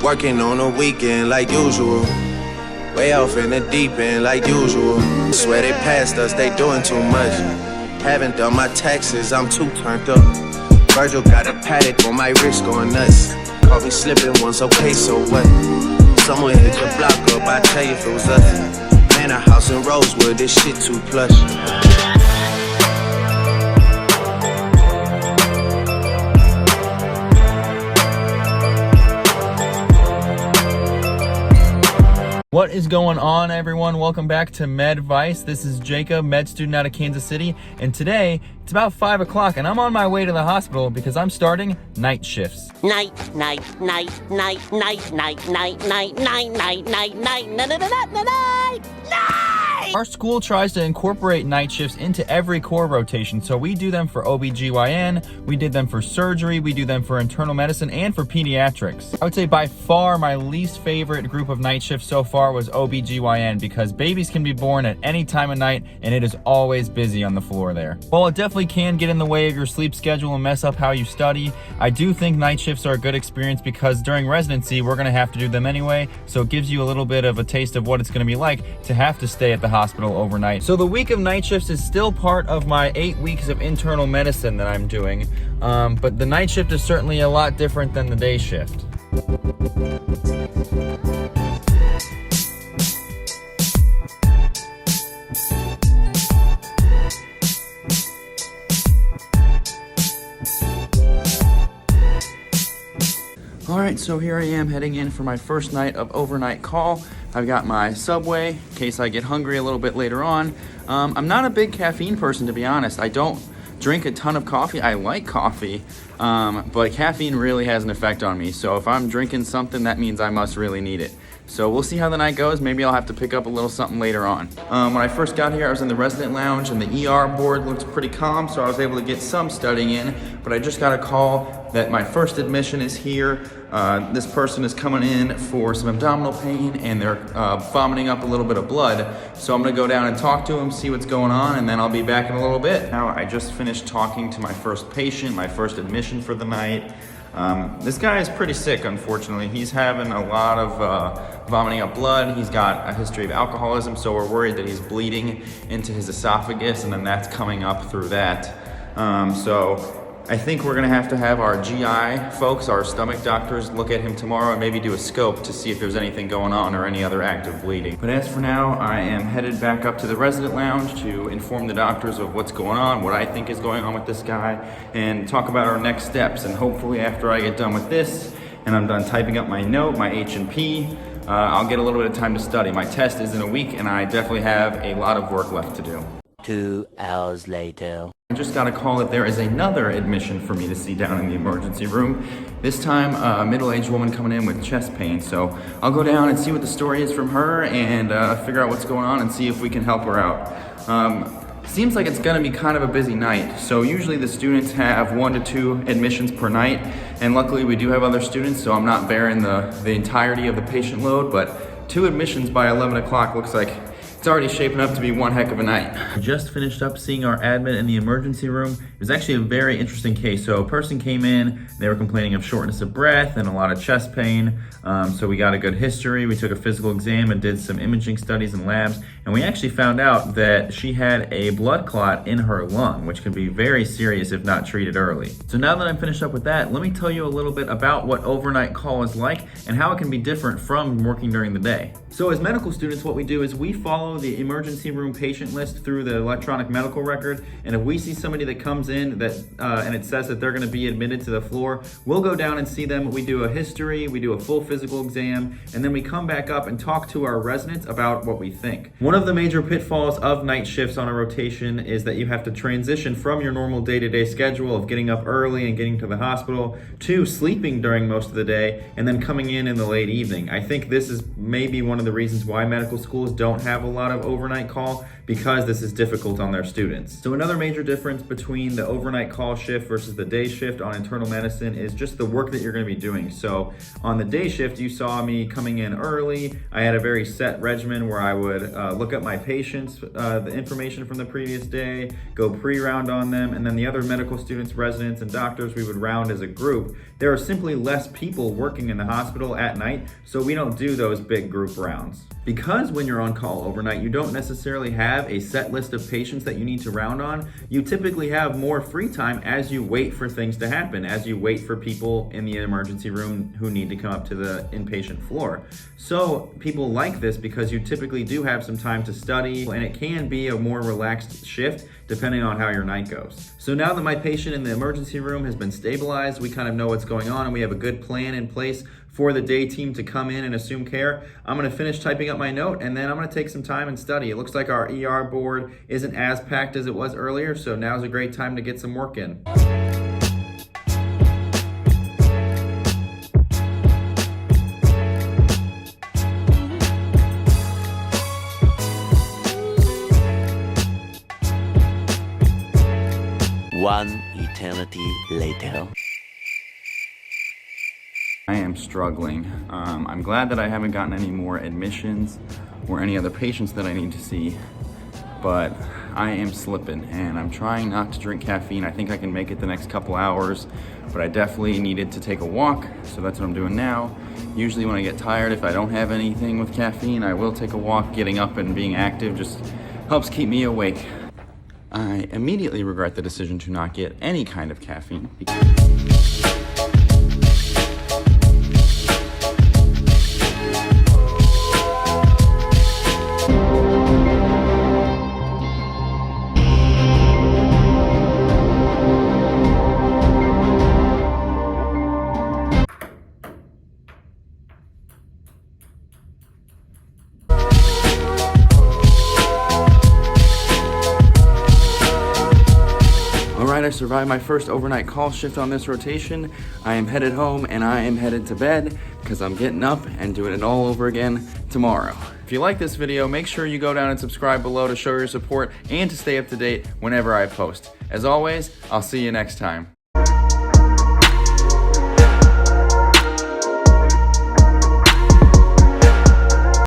Working on a weekend like usual. Way off in the deep end like usual. Swear they passed us, they doing too much. Haven't done my taxes, I'm too turned up. Virgil got a paddock on my wrist going nuts. Caught me slipping once, okay, so what? Someone hit your block up, I tell you if it was us. Man, a house in Rosewood, this shit too plush. What is going on, everyone? Welcome back to Med Vice. This is Jacob, med student out of Kansas City, and today it's about 5 o'clock and I'm on my way to the hospital because I'm starting night shifts. Night. Our school tries to incorporate night shifts into every core rotation, so we do them for OBGYN, we did them for surgery, we do them for internal medicine, and for pediatrics. I would say by far my least favorite group of night shifts so far was OBGYN because babies can be born at any time of night and it is always busy on the floor there. While it definitely can get in the way of your sleep schedule and mess up how you study, I do think night shifts are a good experience because during residency we're going to have to do them anyway, so it gives you a little bit of a taste of what it's going to be like to have to stay at the hospital overnight. So the week of night shifts is still part of my 8 weeks of internal medicine that I'm doing, but the night shift is certainly a lot different than the day shift. Alright, so here I am heading in for my first night of overnight call. I've got my Subway in case I get hungry a little bit later on. I'm not a big caffeine person, to be honest. I don't drink a ton of coffee. I like coffee, but caffeine really has an effect on me. So if I'm drinking something, that means I must really need it. So we'll see how the night goes. Maybe I'll have to pick up a little something later on. When I first got here, I was in the resident lounge and the ER board looked pretty calm, so I was able to get some studying in, but I just got a call that my first admission is here. This person is coming in for some abdominal pain and they're vomiting up a little bit of blood. So I'm gonna go down and talk to him, see what's going on, and then I'll be back in a little bit. Now, I just finished talking to my first patient, my first admission for the night. This guy is pretty sick, unfortunately. He's having a lot of vomiting up blood. He's got a history of alcoholism, so we're worried that he's bleeding into his esophagus and then that's coming up through that. So I think we're gonna have to have our GI folks, our stomach doctors, look at him tomorrow and maybe do a scope to see if there's anything going on or any other active bleeding. But as for now, I am headed back up to the resident lounge to inform the doctors of what's going on, what I think is going on with this guy, and talk about our next steps. And hopefully after I get done with this and I'm done typing up my note, my H&P, I'll get a little bit of time to study. My test is in a week and I definitely have a lot of work left to do. 2 hours later. I just got a call that there is another admission for me to see down in the emergency room. This time, a middle-aged woman coming in with chest pain. So I'll go down and see what the story is from her and figure out what's going on and see if we can help her out. Seems like it's gonna be kind of a busy night. So usually the students have 1 to 2 admissions per night. And luckily we do have other students, so I'm not bearing the entirety of the patient load, but 2 admissions by 11 o'clock looks like it's already shaping up to be one heck of a night. We just finished up seeing our admin in the emergency room. It was actually a very interesting case. So a person came in, they were complaining of shortness of breath and a lot of chest pain. So we got a good history. We took a physical exam and did some imaging studies and labs. And we actually found out that she had a blood clot in her lung, which can be very serious if not treated early. So now that I'm finished up with that, let me tell you a little bit about what overnight call is like and how it can be different from working during the day. So as medical students, what we do is we follow the emergency room patient list through the electronic medical record, and if we see somebody that comes in that and it says that they're going to be admitted to the floor, we'll go down and see them. We do a history, we do a full physical exam, and then we come back up and talk to our residents about what we think. One of the major pitfalls of night shifts on a rotation is that you have to transition from your normal day-to-day schedule of getting up early and getting to the hospital to sleeping during most of the day and then coming in the late evening. I think this is maybe one of the reasons why medical schools don't have a lot of overnight call, because this is difficult on their students. So another major difference between the overnight call shift versus the day shift on internal medicine is just the work that you're going to be doing. So on the day shift, you saw me coming in early. I had a very set regimen where I would look at my patients, the information from the previous day, go pre-round on them, and then the other medical students, residents, and doctors, we would round as a group. There are simply less people working in the hospital at night, so we don't do those big group rounds. Because when you're on call overnight, you don't necessarily have a set list of patients that you need to round on. You typically have more free time as you wait for things to happen, as you wait for people in the emergency room who need to come up to the inpatient floor. So people like this because you typically do have some time to study, and it can be a more relaxed shift depending on how your night goes. So now that my patient in the emergency room has been stabilized, we kind of know what's going on and we have a good plan in place for the day team to come in and assume care. I'm gonna finish typing up my note and then I'm gonna take some time and study. It looks like our ER board isn't as packed as it was earlier, so now's a great time to get some work in. One eternity later. I am struggling. I'm glad that I haven't gotten any more admissions or any other patients that I need to see, but I am slipping and I'm trying not to drink caffeine. I think I can make it the next couple hours, but I definitely needed to take a walk, so that's what I'm doing now. Usually when I get tired, if I don't have anything with caffeine, I will take a walk. Getting up and being active just helps keep me awake. I immediately regret the decision to not get any kind of caffeine. I survived my first overnight call shift on this rotation. I am headed home and I am headed to bed because I'm getting up and doing it all over again tomorrow. If you like this video, make sure you go down and subscribe below to show your support and to stay up to date whenever I post. As always, I'll see you next time.